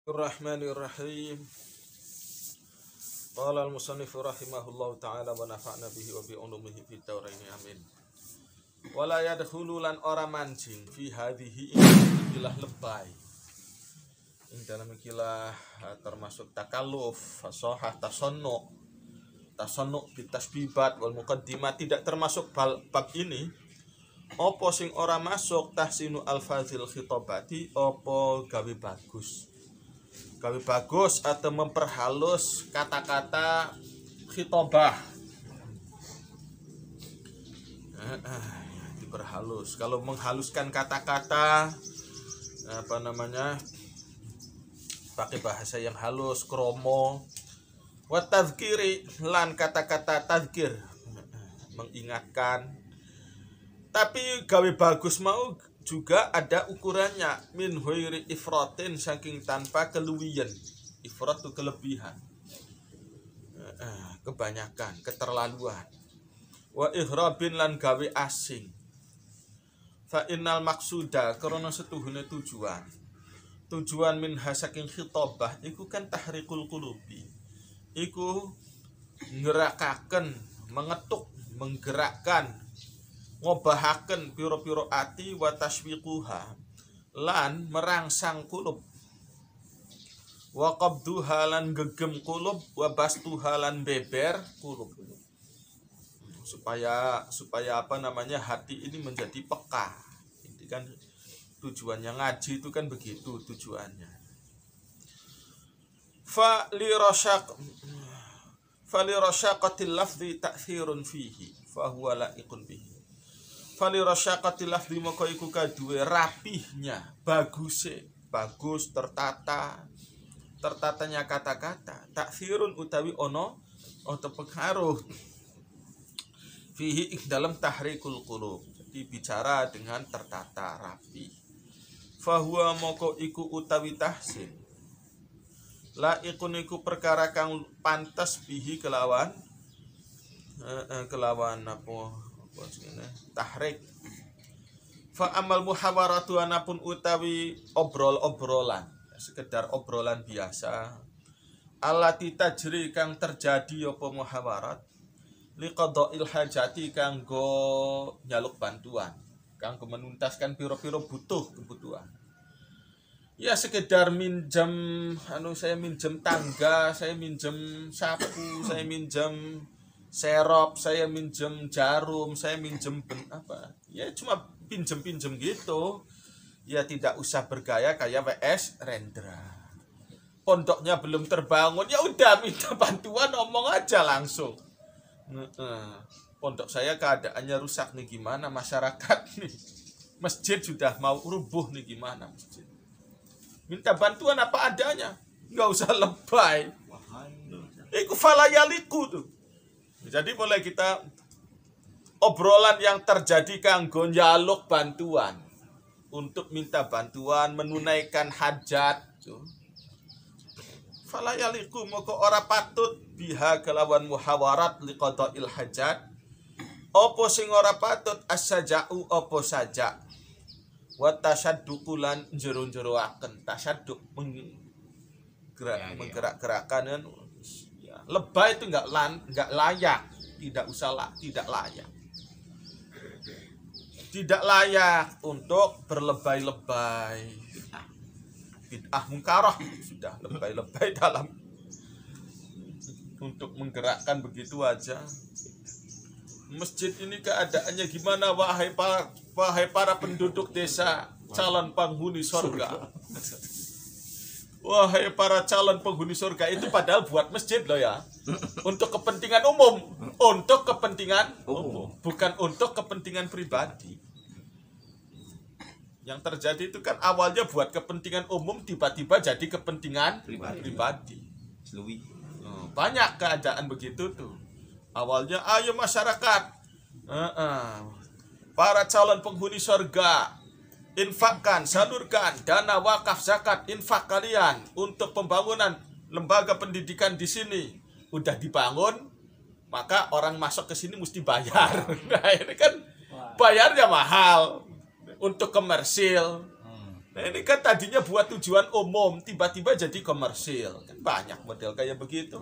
Bismillahirrahmanirrahim. Qala al-musannifu rahimahullahu ta'ala wa nafa'na bihi wa bi ulumihi fid dharain amin. Wala yadkhulu lan ora mancing fi hadhihi ikilah lebay. Ing dalam ikilah termasuk takalluf, fasahah, tasannu bitasbibat wal muqaddimat tidak termasuk bab ini. Apa sing ora masuk tahsinu alfazil khitabati apa gawe bagus. Gawe bagus atau memperhalus kata-kata khitabah. Diperhalus. Kalau menghaluskan kata-kata pakai bahasa yang halus, kromo. Wa tadzkiri lan kata-kata tadzkir, mengingatkan. Tapi gawe bagus mau juga ada ukurannya, min huiri ifratin, saking tanpa keluwian. Ifrat itu kelebihan, kebanyakan, keterlaluan. Wa ihrabin lan gawe asing. Fa innal maksuda karena setuhune tujuan minha saking khitabah iku kan tahrikul qulubi, iku ngerakaken, mengetuk, menggerakkan, ngobahaken piro-piro ati wa taswiquha lan merangsang kulub, wa qabduha lan gegem kulub, wa bastuha lan beber kulub, supaya hati ini menjadi peka. Ini kan tujuannya ngaji itu kan begitu tujuannya. Fa li rasyaqatil lafzi ta'thirun fihi fa huwa la'iqun bihi. Fali rasyaqatil lafzi maka iku kaduwe rapihnya, bagus tertatanya kata-kata, taksirun utawi ono pengaruh fihi dalam tahrikul qulub, jadi bicara dengan tertata rapi. Fahuwa maka iku utawi tahsin laikun iku perkara kang pantas bihi kelawan tahrik. Fa amal muhawaratu anapun utawi obrolan, sekedar obrolan biasa, allati tajri kang terjadi apa muhawarat liqada'il hajati kanggo nyaluk bantuan, kanggo menuntaskan piro-piro kebutuhan. Ya sekedar minjem saya minjem tangga, saya minjem sapu, saya minjem serop, saya minjem jarum, saya minjem ya cuma pinjem gitu. Ya tidak usah bergaya kayak WS Rendra. Pondoknya belum terbangun, ya udah minta bantuan, ngomong aja langsung. Pondok saya keadaannya rusak nih, gimana masyarakat nih, masjid sudah mau rubuh nih, gimana masjid. Minta bantuan apa adanya, nggak usah lebay. Iku falayaliku tuh. Jadi boleh kita obrolan yang terjadi kanggo njaluk bantuan, untuk minta bantuan, menunaikan hajat. Fala yaliku moko ora patut biha kelawan muhawarat liqada'il hajat. Opo sing ora patut as-saja'u opo saja. Wa tasyadduqu lan jero-jeroaken, tasyadduq menggerak-gerakkan kan. Lebay itu enggak layak, tidak layak untuk berlebay-lebay. Bid'ah mungkarah, sudah lebay-lebay dalam untuk menggerakkan begitu aja. Masjid ini keadaannya gimana, wahai para penduduk desa, calon penghuni surga. Wahai para calon penghuni surga, itu padahal buat masjid loh ya. Untuk kepentingan umum. Bukan untuk kepentingan pribadi. Yang terjadi itu kan awalnya buat kepentingan umum, tiba-tiba jadi kepentingan pribadi. Banyak keadaan begitu tuh. Awalnya ayo masyarakat, para calon penghuni surga, infakkan, salurkan dana wakaf zakat infak kalian untuk pembangunan lembaga pendidikan di sini. Udah dibangun, maka orang masuk ke sini mesti bayar. Nah, ini kan bayarnya mahal untuk komersil. Nah ini kan tadinya buat tujuan umum, tiba-tiba jadi komersil. Kan banyak model kayak begitu.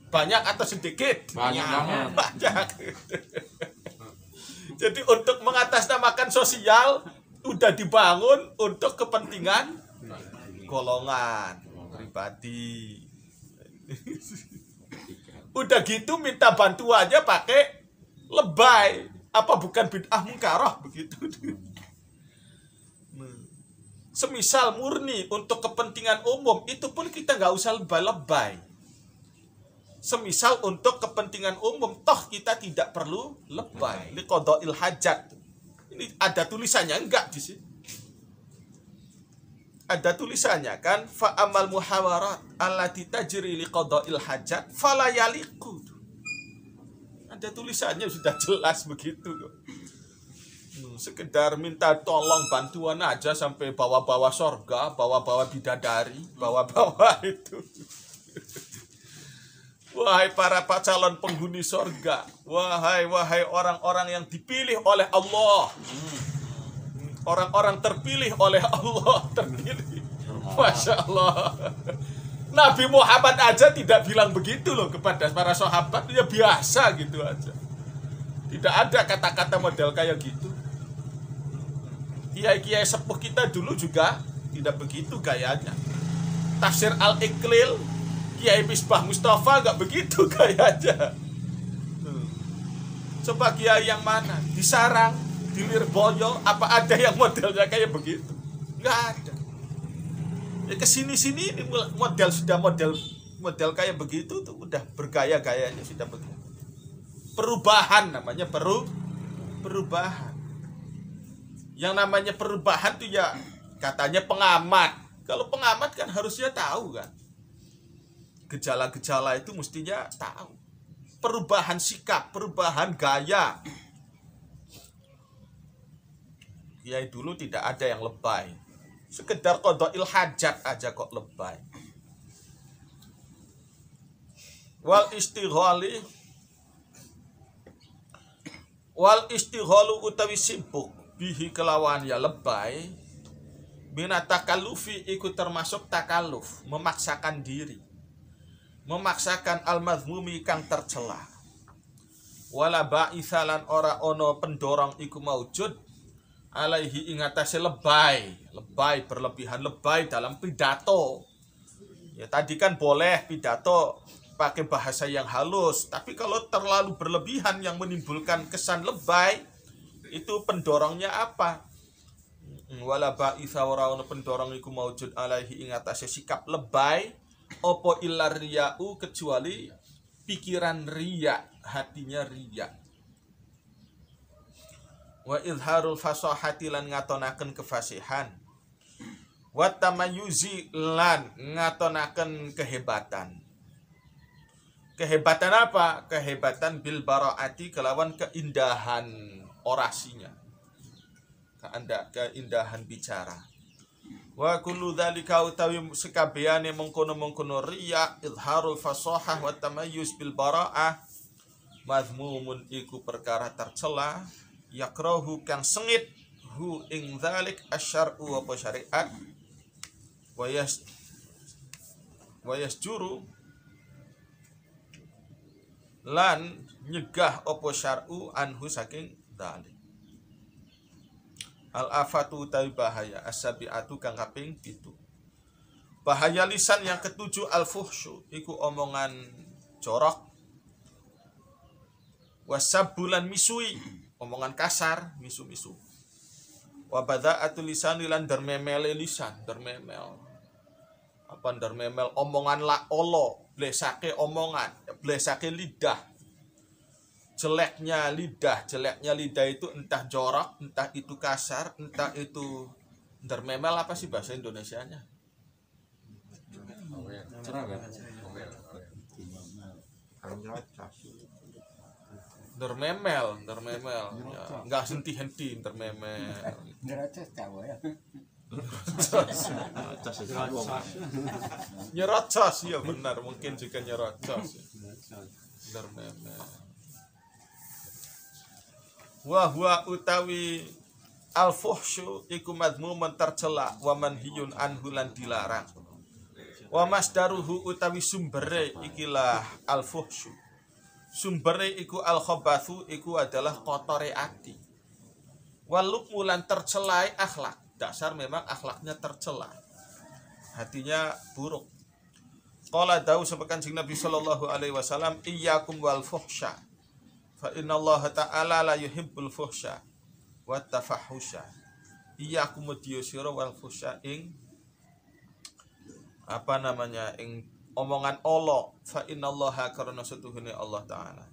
Banyak atau sedikit? Banyak banget. Banyak. Jadi untuk mengatasnamakan sosial udah dibangun untuk kepentingan golongan pribadi. Udah gitu minta bantuannya pakai lebay. Apa bukan bid'ah mungkarah begitu? Semisal murni untuk kepentingan umum, itu pun kita nggak usah lebay-lebay. Semisal untuk kepentingan umum, toh kita tidak perlu lebay. Liqada'il hajat. Ini ada tulisannya enggak di sini? Ada tulisannya kan, fa amal muhawarat allati tajri liqada'il hajat fala yaliqu. Ada tulisannya sudah jelas begitu kok. Sekedar minta tolong bantuan aja sampai bawa-bawa sorga, bawa-bawa bidadari, bawa-bawa itu. Wahai para calon penghuni sorga, wahai orang-orang yang dipilih oleh Allah, orang-orang terpilih oleh Allah, terpilih. Masya Allah. Nabi Muhammad aja tidak bilang begitu loh kepada para sahabat, ya biasa gitu aja. Tidak ada kata-kata model kayak gitu. Kiai-kiai sepuh kita dulu juga tidak begitu gayanya. Tafsir Al-Iqlil, Kiai Misbah Mustafa nggak begitu gayanya. Coba kiai yang mana? Di Sarang, di Lirboyo, apa ada yang modelnya kayak begitu? Nggak ada. Ya kesini-sini ini model kayak begitu tuh udah bergaya-gayanya sudah begitu. Perubahan namanya perubahan. Yang namanya perubahan tuh ya katanya pengamat. Kalau pengamat kan harusnya tahu kan. Gejala-gejala itu mestinya tahu. Perubahan sikap, perubahan gaya. Ya dulu tidak ada yang lebay. Sekedar qada'il hajat aja kok lebay. Wal istighalu utawi sibuk bihi kelawan ya lebay. Bina takallufi ikut termasuk takalluf, memaksakan diri. Memaksakan al-mazmumi kang tercela. Wala ba'ithalan ora ono pendorong iku maujud alaihi ingatase lebay berlebihan, lebay dalam pidato. Ya tadi kan boleh pidato pakai bahasa yang halus, tapi kalau terlalu berlebihan yang menimbulkan kesan lebay, itu pendorongnya apa? Wala ba'itha ora ono pendorong iku maujud alaihi ingatase sikap lebay opo illar riya'u kecuali pikiran riya, hatinya riya. Wa izharul fasahati lan ngatonaken kefasihan. Wa tamayyuzi lan ngatonaken kehebatan. Kehebatan apa? Kehebatan bil baraati kelawan keindahan orasinya. Keindahan bicara. Wa kullu dzalika utawi sekabehane mengkono-mengkono riya, izharul fasahah wa tamayyuz bil bara'ah mazmumun iku perkara tercela, yakrahu kang sengit hu ing dzalik asyar'u apa syariat wa yasjuru lan nyegah apa syar'u anhu saking dzalik. Al-afatu utawi bahaya as-sabi'atu kang kaping 7. Bahaya lisan yang ketujuh al-fuhsyu iku omongan jorok. Wasabbulan misui, omongan kasar, misu-misu. Wa bada'atul lisan lan dermemel lisan, dermemel. Apa dermemel omongan la olo, blesake omongan, blesake lidah. Jeleknya lidah itu entah jorok, entah itu kasar, entah itu dermemel, apa sih bahasa Indonesianya? Dermemel, ya, nggak henti-henti dermemel. Nyerocos ya benar, mungkin juga nyerocos. Dermemel. Wa huwa utawi Al-fuhsyu iku madhmumun tercela wa manhiyun anhu lan dilarang. Wa masdaruhu utawi sumbere ikilah al-fuhsyu. Sumbere iku al-khabathu iku adalah kotore ati. Wa lukmu lan tercelai akhlak. Dasar memang akhlaknya tercela. Hatinya buruk. Qala dawu sapa Kanjeng Nabi sallallahu alaihi wasallam, iyyakum wal fuhsya. Fa innallaha ta'ala la yuhibbul fuhsya wa tafahusya. Iyyakum sira wal fuhsya ing ing omongan Allah. Fa innallaha karena setuhune Allah taala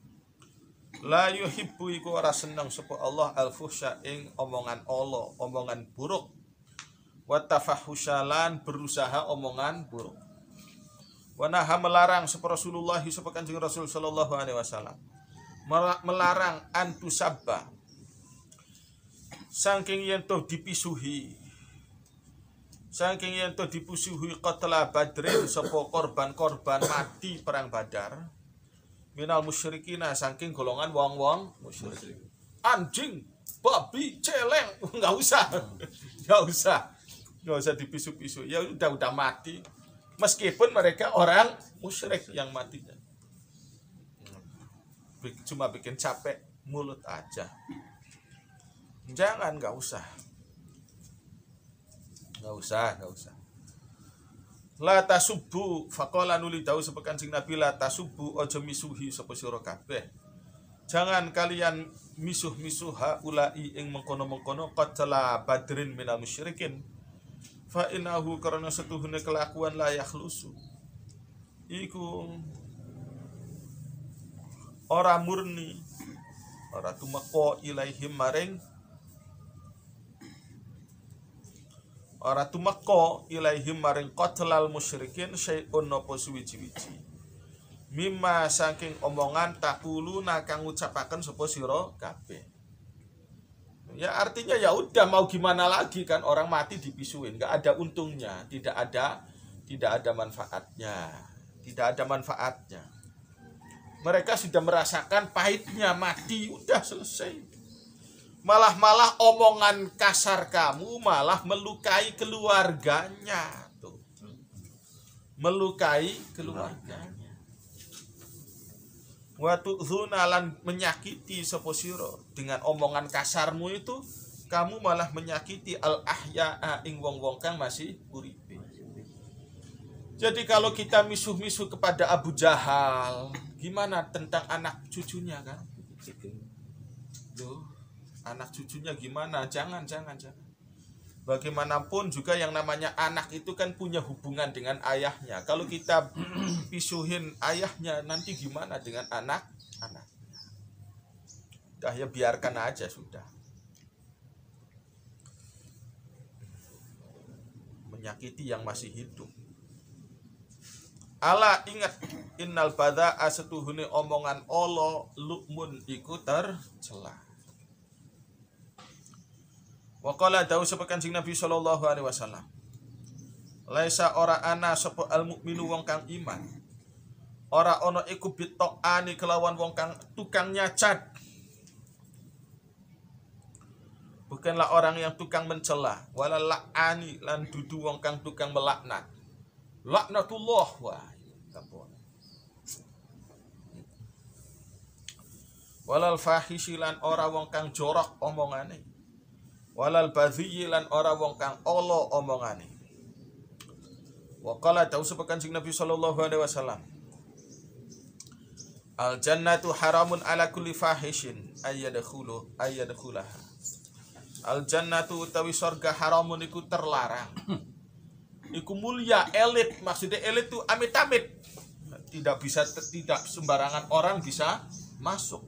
la yuhibbu iku ora seneng sapa Allah al fuhsya ing omongan Allah, omongan buruk. Wa tafahusya lan berusaha omongan buruk. Wa naha melarang sapa Rasulullah sapa Kanjeng Rasul sallallahu alaihi wasallam melarang antusabba saking yen to dipisuhi qatla badrin sapa korban-korban mati perang Badar minal musyrikina saking golongan wong-wong musyrik. Anjing, babi, celeng, enggak usah dipisu-pisu. Ya udah mati. Meskipun mereka orang musyrik yang matinya. Cuma bikin capek mulut aja. Jangan, enggak usah. La tasubbu faqala nuli dawu sapa Kanjeng Nabi, la tasubbu aja misuhi sapa sira kabeh. Jangan kalian misuh-misuha ulai ing mengkono-mengkono qatla badrin minal musyrikin. Fa innahu karena setuhune kelakuan la yakhlusu. Iku ora murni, ora tumeka ilaihim maring qatlal musyrikin syai'un napa suwiji-wiji. Mimma saking omongan takuluna kang ngucapaken sapa sira kabeh. Ya artinya ya udah mau gimana lagi kan, orang mati dipisuin, enggak ada untungnya, tidak ada manfaatnya. Mereka sudah merasakan pahitnya mati, udah selesai. Malah omongan kasar kamu malah melukai keluarganya tuh. Melukai keluarganya. Wa tu'dzuna lan menyakiti sapa sira dengan omongan kasarmu itu, kamu malah menyakiti al ahya'a ing wong-wong kang masih uripe. Jadi kalau kita misuh-misuh kepada Abu Jahal, gimana tentang anak cucunya kan? Tuh, anak cucunya gimana? Jangan. Bagaimanapun juga yang namanya anak itu kan punya hubungan dengan ayahnya. Kalau kita pisuhin ayahnya, nanti gimana dengan anak-anaknya? Dah ya biarkan aja sudah. Menyakiti yang masih hidup. Ala ingat, innal badha'a setuhune omongan Allah lu'mun iku tercela. Wa qala dawu sapa Kanjeng Nabi sallallahu alaihi wasallam, laisa ora ana sapa al mukminu wong kang iman, ora ana iku bitokani kelawan wong kang tukang nyacat. Bukanlah orang yang tukang mencela, wala la'ani lan dudu wong kang tukang melaknat. Laknatullah wah kapon. Walal fahishi lan ora wong kang jorok omongane. Walal badhiyi lan ora wong kang ala omongane. Wa qala dawu sapa Kanjeng Nabi sallallahu alaihi wasallam, al jannatu haramun ala kulli fahishin ayyadkhulaha. Al jannatu utawi surga haramun iku terlarang. Iku mulia, elit, maksudnya elit itu amit-amit. Tidak sembarangan orang bisa masuk.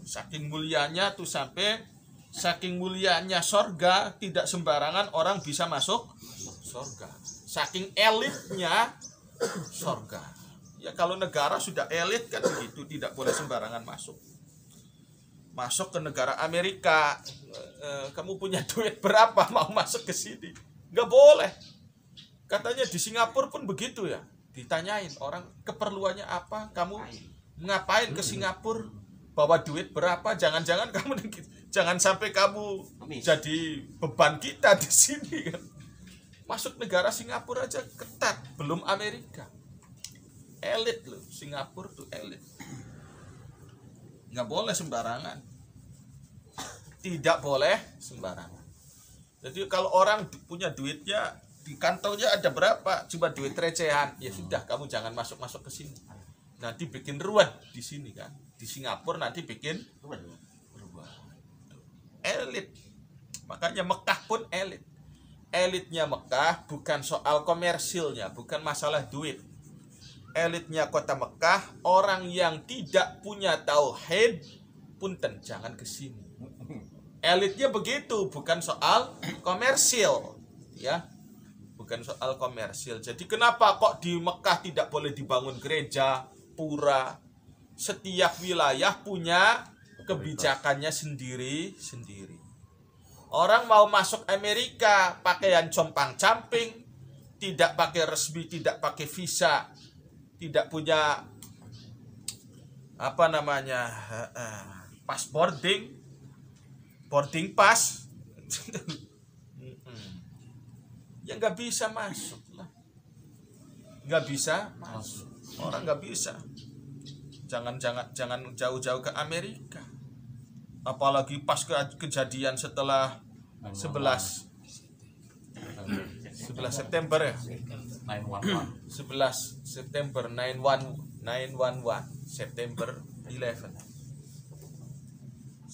Saking mulianya tuh saking mulianya sorga, tidak sembarangan orang bisa masuk sorga. Saking elitnya sorga. Ya kalau negara sudah elit kan begitu, tidak boleh sembarangan masuk. Masuk ke negara Amerika, kamu punya duit berapa mau masuk ke sini? Nggak boleh. Katanya di Singapura pun begitu ya. Ditanyain orang keperluannya apa, kamu ngapain ke Singapura? Bawa duit berapa? Jangan-jangan kamu Jangan sampai kamu jadi beban kita di sini kan. Masuk negara Singapura aja ketat, belum Amerika. Elit loh, Singapura tuh elit. Nggak boleh sembarangan. Tidak boleh sembarangan. Jadi kalau orang punya duitnya di kantongnya ada berapa, cuma duit recehan, ya sudah kamu jangan masuk ke sini. Nanti bikin ruwet di sini kan. Di Singapura nanti bikin ruwet. Elit. Makanya Mekah pun elit. Elitnya Mekah bukan soal komersilnya, bukan masalah duit. Elitnya kota Mekah orang yang tidak punya tauhid, punten jangan ke sini. Elitnya begitu, bukan soal komersil, ya. Bukan soal komersil. Jadi kenapa kok di Mekah tidak boleh dibangun gereja, pura? Setiap wilayah punya kebijakannya sendiri-sendiri. Orang mau masuk Amerika pakaian compang-camping, tidak pakai resmi, tidak pakai visa, tidak punya boarding pass, ya nggak bisa masuk lah, nggak bisa masuk. Orang nggak bisa. Jangan jauh-jauh ke Amerika. Apalagi pas kejadian setelah 11 September ya. 11 September 911 September 11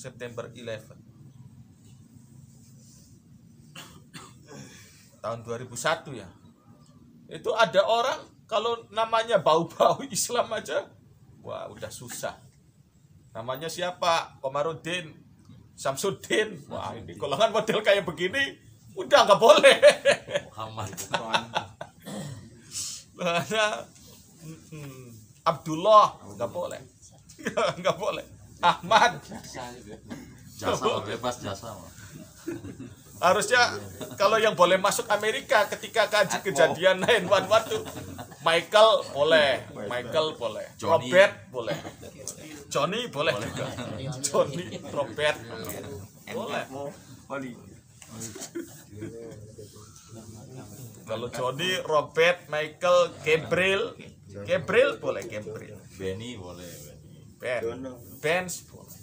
tahun 2001 ya. Itu ada orang kalau namanya bau-bau Islam aja, wah udah susah. Namanya siapa? Komarudin, Samsudin. Wah ini golongan model kayak begini udah nggak boleh. Muhammad. Abdullah nggak boleh. Nggak boleh. Ahmad. Jasa bebas jasa. Harusnya kalau yang boleh masuk Amerika ketika kaji kejadian 911 tuh Michael boleh, Johnny. Robert boleh, Johnny boleh juga, Johnny, Robert boleh. Kalau Johnny, Robert, Michael, Gabriel boleh, Gabriel. Benny boleh, Benz boleh.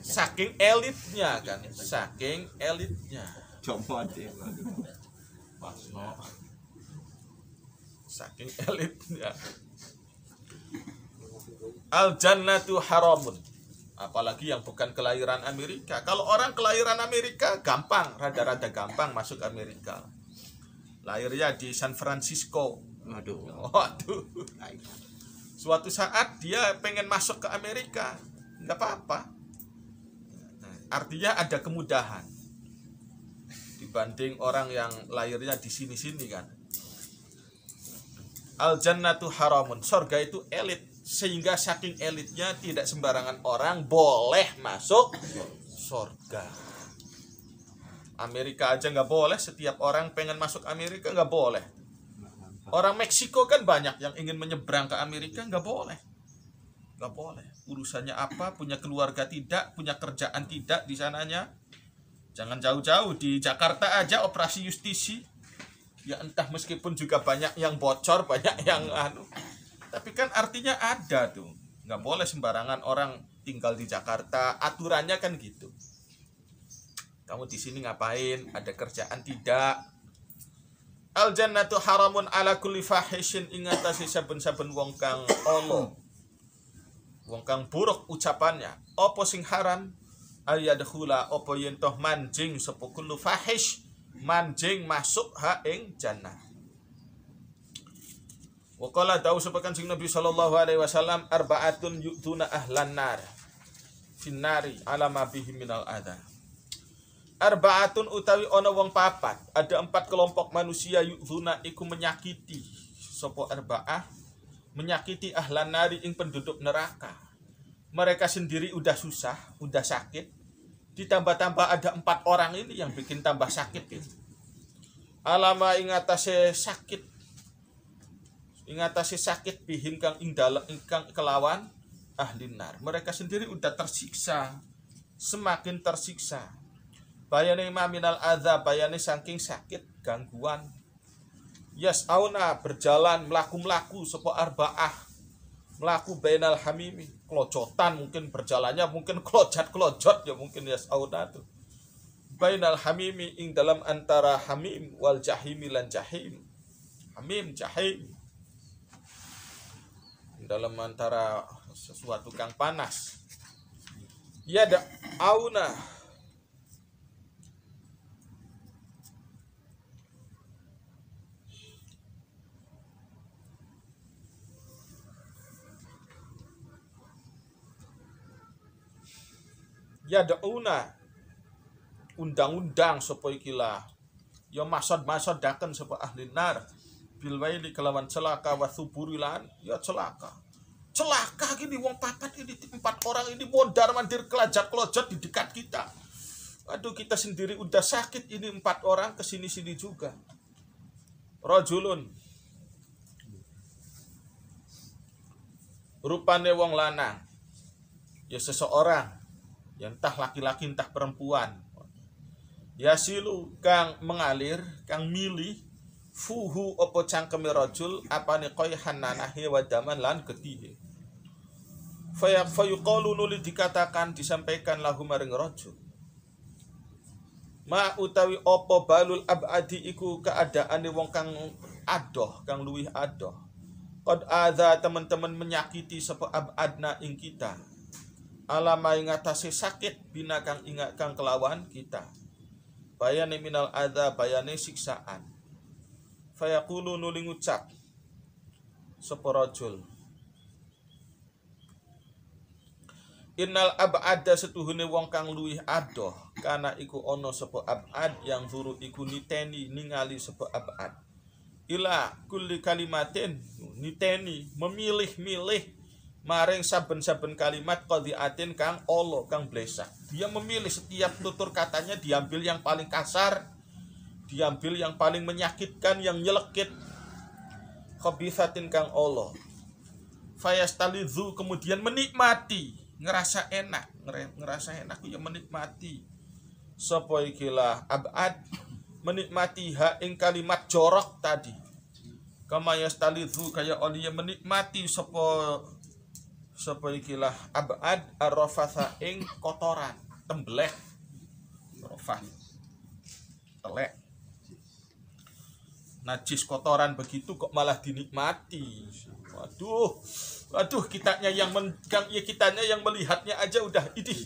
Saking elitnya kan, saking elitnya. Saking elitnya. Al jannatu haramun. Apalagi yang bukan kelahiran Amerika. Kalau orang kelahiran Amerika gampang, rada-rada gampang masuk Amerika. Lahirnya di San Francisco. Waduh. Suatu saat dia pengen masuk ke Amerika, nggak apa-apa. Artinya ada kemudahan dibanding orang yang lahirnya di sini-sini kan. Al jannatu haramun. Surga itu elit, sehingga saking elitnya tidak sembarangan orang boleh masuk surga. Amerika aja nggak boleh. Setiap orang pengen masuk Amerika nggak boleh. Orang Meksiko kan banyak yang ingin menyeberang ke Amerika, nggak boleh. Nggak boleh. Urusannya apa? Punya keluarga tidak, punya kerjaan tidak di sananya. Jangan jauh-jauh, di Jakarta aja operasi justisi. Ya entah, meskipun juga banyak yang bocor, banyak yang tapi kan artinya ada tuh. Nggak boleh sembarangan orang tinggal di Jakarta. Aturannya kan gitu. Kamu di sini ngapain? Ada kerjaan tidak? Al jannatu haramun ala kulli fahishin, ingatasi saben-saben wong kang ala. Wong kang buruk ucapannya. Apa sing haram? Ayadkhula, apa yen toh manjing sapa kullu fahish, manjing masuk ha ing jannah. Wa qala dawu sapa Kanjeng Nabi sallallahu alaihi wasallam, arba'atun yu'tuna ahlan nar finnari ala ma bihi minal adha. Arba'atun utawi ana wong papat, ada 4 kelompok manusia yu'tuna iku menyakiti sapa arba'ah, menyakiti ahlan nari ing penduduk neraka. Mereka sendiri udah susah, udah sakit, ditambah-tambah ada 4 orang ini yang bikin tambah sakit itu. Alama ingatase sakit bihim kang ing kelawan ahlin nar. Mereka sendiri udah tersiksa, semakin tersiksa. Bayane minal adza, bayane saking sakit, gangguan. Yas'auna, berjalan melaku-melaku sapa arba'ah, melaku bainal hamimi, kelojotan mungkin berjalannya, mungkin kelojat-kelojot ya mungkin yas'auna tuh. Bainal hamimi, ing dalam antara hamim wal jahimi lan jahim. Hamim jahim, dalam antara sesuatu kang panas. Ya da'auna, ya da'una, undang-undang sapa ikilah ya maksud-maksudaken sapa ahli nar bil waili kelawan celaka wa suburilan, ya celaka gini wong papat ini, 4 orang ini mondar mandir kelajat-kelojot di dekat kita. Aduh, kita sendiri udah sakit, ini 4 orang kesini-sini juga. Rajulun, rupane wong lanang, ya seseorang, ya entah laki-laki entah perempuan, yasilu kang mengalir, kang milih, fuhu opo cangkeme rajul apane qayhan nanahe wadaman lan getihe. Fayuqalu, nuli dikatakan, disampaikan lahu maring rajul, ma utawi opo balul abadi iku keadaane wong kang adoh, kang luwih adoh. Qad adza, teman-teman menyakiti sapa abadna ing kita, alama ing atase sakit bina kang ingat kang kelawan kita. Bayane minal adza, bayane siksaan. Fayaqulu, nuli ngucap sapa rajul, innal ab'ada, setuhune wong kang luwih adoh, kana iku ana sapa ab'ad yang zuru iku niteni ningali sapa ab'ad ila kulli kalimatin, niteni memilih-milih maring saben-saben kalimat qadhiatin kang ala, kang blesak. Dia memilih setiap tutur katanya, diambil yang paling kasar, diambil yang paling menyakitkan, yang nyelekit, khabithatin kang ala. Fayastalizu, kemudian menikmati, ngerasa enak ya menikmati sapa ikilah abad, menikmati ha ing kalimat jorok tadi, kama yastalizu, kaya oli menikmati sapa ikilah abad arrafatha ing kotoran, temblek, rafah telek, najis, kotoran begitu kok malah dinikmati. Waduh, kitanya yang kitanya yang melihatnya aja udah idih,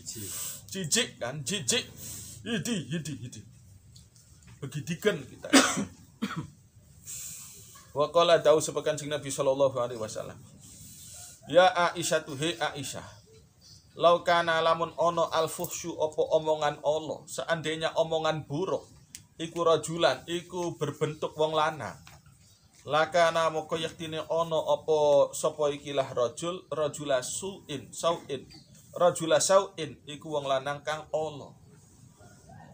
jijik kan, jijik, idih. Begidikan kita. Wa qala dawu sepakan sing Nabi sallallahu alaihi wasallam, ya Aisyah, he Aisyah, lau kana lamun ono al-fuhsyu opo omongan Allah, seandainya omongan buruk iku rajulan, iku berbentuk wong lanang, lakana moko yaktine ono opo sapa ikilah rajula sauin, iku wong lanang kang Allah,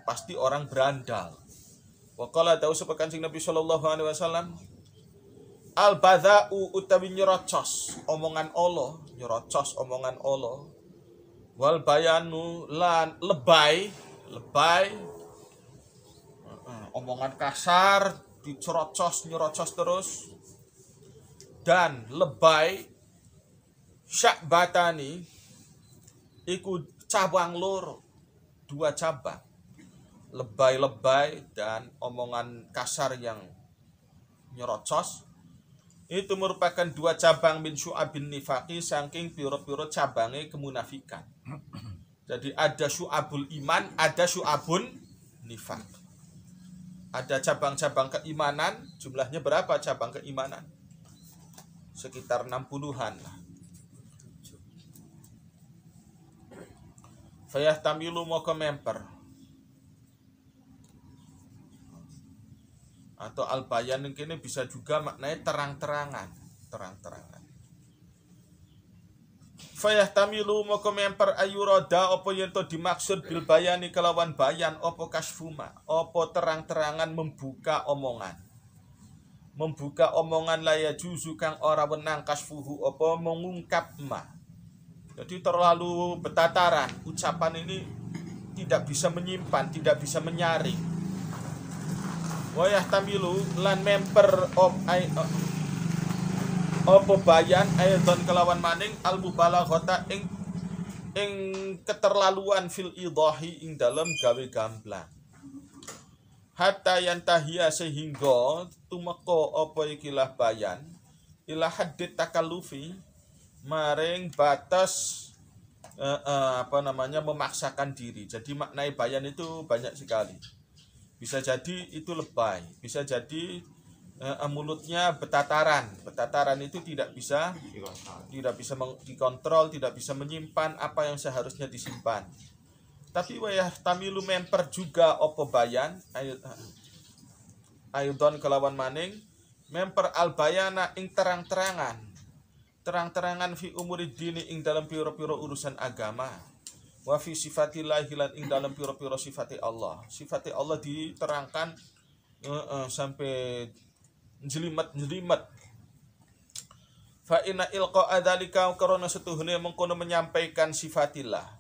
pasti orang berandal. Wa qala dawu sapa Kanjeng Nabi sallallahu alaihi wasallam, al badza'u, utawi nyerocos omongan Allah, wal bayanu, lan lebay, omongan kasar nyerocos terus, dan lebay, sya'batani, iku cabang loro, 2 cabang, lebay dan omongan kasar yang nyerocos, itu merupakan 2 cabang min syu'abin nifaqi, saking piro-piro cabangnya kemunafikan. Jadi ada syu'abul iman, ada syu'abun nifaq. Ada cabang-cabang keimanan, jumlahnya berapa cabang keimanan? Sekitar 60-an lah. Fayahtamilu moko memper, atau al-bayan ini bisa juga maknanya terang-terangan. Fayahtamilu moko memper ayuroda, opo yento dimaksud bil bayani kelawan bayan, opo kasfuma, opo terang-terangan membuka omongan laya juzu kang ora wenang kasfuhu, opo mengungkap ma. Jadi terlalu betataran, ucapan ini tidak bisa menyimpan, tidak bisa menyaring. Wa yahtamilu lan memper apa bayan aidon kelawan maning al mubalaghata ing keterlaluan fil idahi ing dalam gawe gamblang. Hatta yantahiya sehingga tumeka apa ikilah bayan ila haddit takallufi maring batas memaksakan diri. Jadi maknai bayan itu banyak sekali. Bisa jadi itu lebay, bisa jadi mulutnya betataran. Betataran itu tidak bisa dikontrol, tidak bisa menyimpan apa yang seharusnya disimpan. Tapi wayah tamilu memper juga opo bayan ayudon kelawan maning memper al bayana ing terang-terangan fi umuri dini ing dalam piro-piro urusan agama. Wa fi sifatillahi lan ing dalam piro-piro sifati Allah. Sifati Allah diterangkan sampai jelimet. Fa inna ilqa adzalika karena setuhune mengkono menyampaikan sifatillah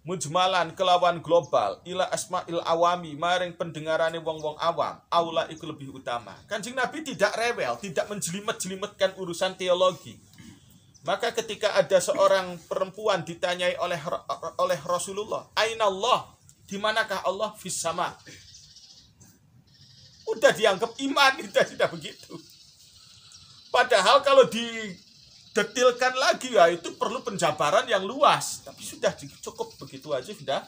mujmalan kelawan global ila asma'il awami maring pendengarane wong-wong awam aula iku lebih utama. Kanjeng Nabi tidak rewel, tidak menjelimet-jelimetkan urusan teologi. Maka ketika ada seorang perempuan ditanyai oleh Rasulullah, "Aina Allah?" Di manakah Allah? Fis sama. Udah dianggap iman, tidak begitu. Padahal kalau didetilkan lagi ya itu perlu penjabaran yang luas. Tapi sudah cukup begitu aja sudah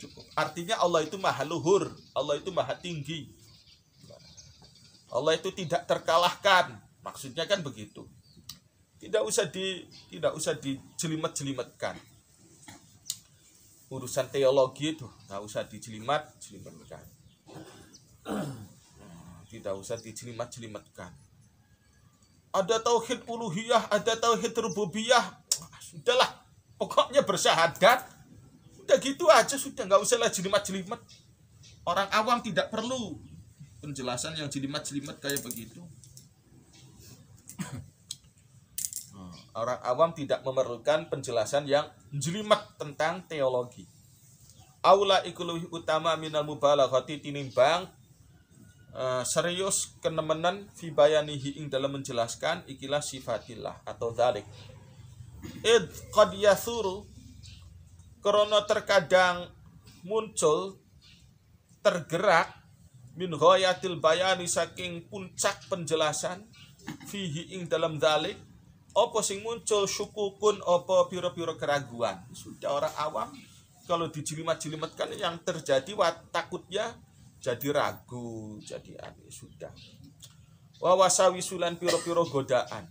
cukup. Artinya Allah itu maha luhur, Allah itu maha tinggi. Allah itu tidak terkalahkan. Maksudnya kan begitu. Tidak usah dijelimet-jelimetkan. Urusan teologi itu enggak usah dijelimet-jelimetkan. Tidak usah dijelimet-jelimetkan. Ada tauhid uluhiyah, ada tauhid rububiyah. Sudahlah, pokoknya bersyahadat. Udah gitu aja sudah, enggak usah lah jelimet-jelimet. Orang awam tidak perlu penjelasan yang jelimet-jelimet kayak begitu. Orang awam tidak memerlukan penjelasan yang jelimet tentang teologi. Aula iku luwih utama minal mubalaghati tinimbang serius kenemenan fi bayanihi ing dalam menjelaskan ikilah sifatillah atau dzalik. Id qad yathuru karena terkadang muncul tergerak min ghayatil bayani saking puncak penjelasan fihi ing dalam dzalik apa sing muncul syukukun apa piro-piro keraguan. Sudah orang awam kalau dijelimet-jelimetkan yang terjadi takutnya jadi ragu, jadi aneh sudah. Wa wasawisulan piro-piro godaan.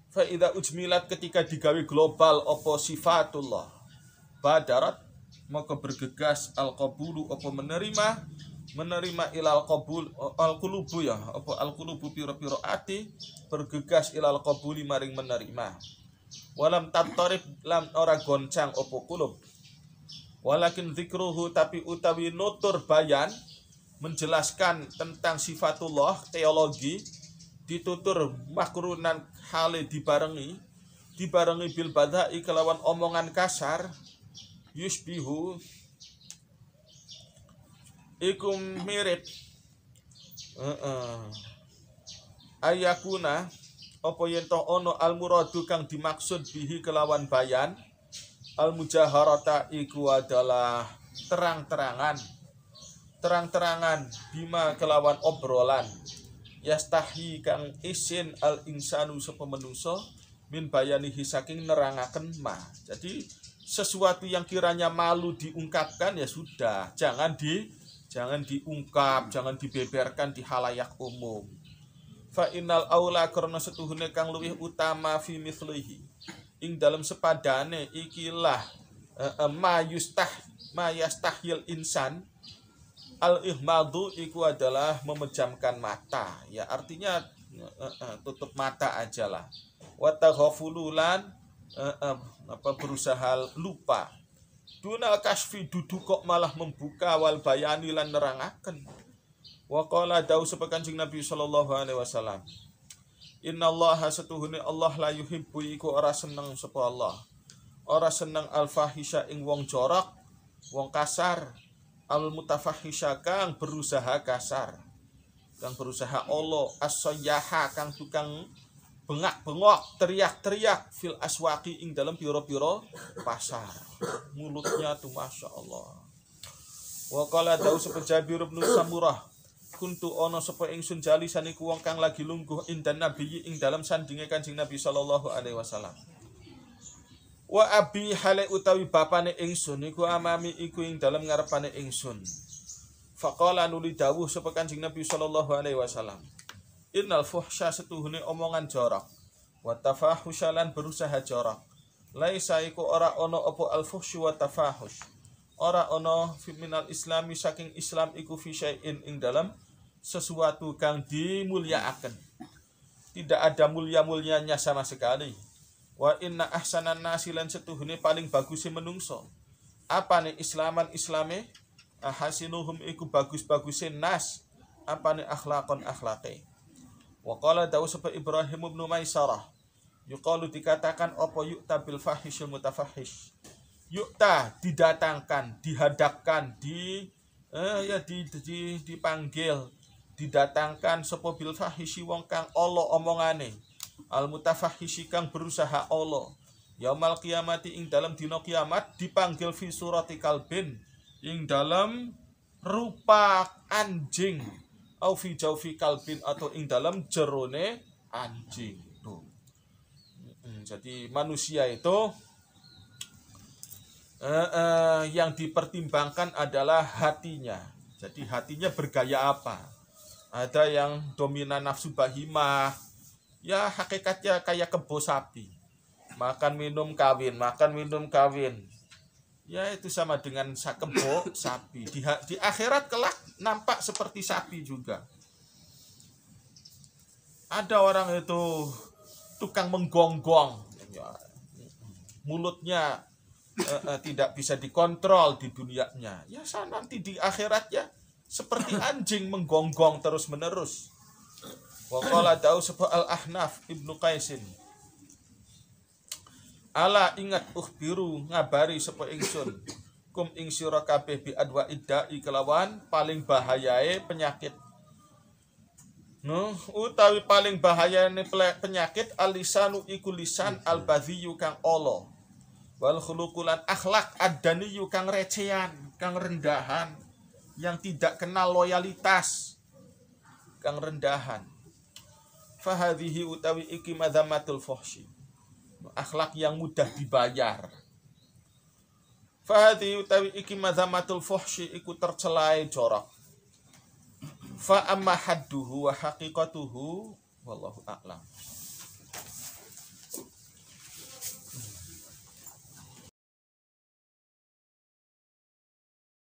Fa idza ujmilat ketika digawe global apa sifatullah. Badarat maka bergegas al-qabulu apa menerima ilal qabul al-qulubu ya apa al-qulubu piro-piro ati bergegas ilal qabuli maring menerima. Walam tattarib lam ora goncang apa qulub. Walakin dzikruhu tapi utawi nutur bayan menjelaskan tentang sifatullah teologi ditutur makrunan hale dibarengi bil badai kelawan omongan kasar yusbihu ikum mirip ayakuna apa yen to ono al muradu kang dimaksud bihi kelawan bayan al mujaharata iku adalah terang-terangan bima kelawan obrolan yastahi kang isin al insanu sapa manungsa min bayanihi saking nerangaken ma. Jadi sesuatu yang kiranya malu diungkapkan ya sudah, jangan diungkap, jangan dibeberkan di halayak umum. Fa innal aula karena setuhune kang luwih utama fi mithlihi ing dalam sepadane ikilah ma yastahil insan al ihmadu iku adalah memejamkan mata. Ya artinya tutup mata ajalah. Wa taghafululan berusaha lupa. Dunal kasfi dudu kok malah membuka wal bayani lan nerangaken. Wa qala dawu sapa Kanjeng Nabi sallallahu alaihi wasallam. Innallaha satuhune Allah la yuhibbu iku ora seneng sapa Allah. ora seneng al fahisha ing wong jorok, wong kasar, al mutafahisha kang berusaha kasar, kang berusaha olo, as-sayyaha kang tukang bengak-bengok, teriak-teriak fil aswaqi ing dalam piro-piro pasar. Mulutnya tuh Masya Allah. Wa qala dawu sapa Jabir bin Samurah, kuntu ono sapa ingsun jalisan iku wong kang lagi lungguh indan nabi ing dalam sandinge Kanjeng Nabi sallallahu alaihi wasallam. Wa abi hale utawi bapane ingsun iku amami iku ing dalam ngarepane ingsun. Faqala nuli dawuh sapa Kanjeng Nabi sallallahu alaihi wasallam, innal fuhsya setuhune omongan jorok, wa tafahusya lan berusaha jorok. Laisa iku ora ono apa al fuhsyu wa tafahush. Ora ono minal islami saking Islam iku fi syai'in ing dalam sesuatu kang dimulyaaken. Tidak ada mulia-mulianya sama sekali. Wa inna ahsanan nasi lan setuhune paling bagusé menungso. Apane islaman islame? Ahasinuhum iku bagus-bagusé nas. Apane akhlaqon akhlaqe? Wa qala dawu sapa Ibrahim bin Maisarah, yuqalu dikatakan apa yu'ta bil fahisyil mutafahish. Yu'ta didatangkan, dihadapkan, dipanggil, didatangkan sapa bil fahishi wong kang ala omongane, al mutafahishi kang berusaha ala. Yaumal qiyamati ing dalam dina kiamat dipanggil fi surati kalbin ing dalam rupa anjing. Au fi jaufi kalbin atau ing dalam jerone anjing. Tuh. Jadi manusia itu yang dipertimbangkan adalah hatinya. Jadi hatinya bergaya apa? Ada yang dominan nafsu bahimah, ya hakikatnya kayak kebo sapi. Makan minum kawin, makan minum kawin. Ya itu sama dengan kebo sapi. Di akhirat kelak nampak seperti sapi juga. Ada orang itu tukang menggonggong, mulutnya tidak bisa dikontrol di dunianya. Ya nanti di akhirat ya seperti anjing menggonggong terus menerus. Wa qala dawu sapa al-Ahnaf Ibnu Qaisin, ala ingat ukhbiru ngabari sapa ingsun kum ing sira kabeh bi adwa idai kelawan paling bahayae penyakit. Utawi paling bahayane penyakit alisanu iku lisan albadhiyu kang ala. Wal khuluqulan akhlak ad-daniyu kang recehan, kang rendahan, yang tidak kenal loyalitas, kang rendahan. Fahadhihi utawi iki madzamatul fuhsyi, akhlak yang mudah dibayar. Fahadhihi utawi iki madzamatul fuhsyi iku tercelai jorok. Fa amma hadduhu wa haqiqatuhu wallahu a'lam.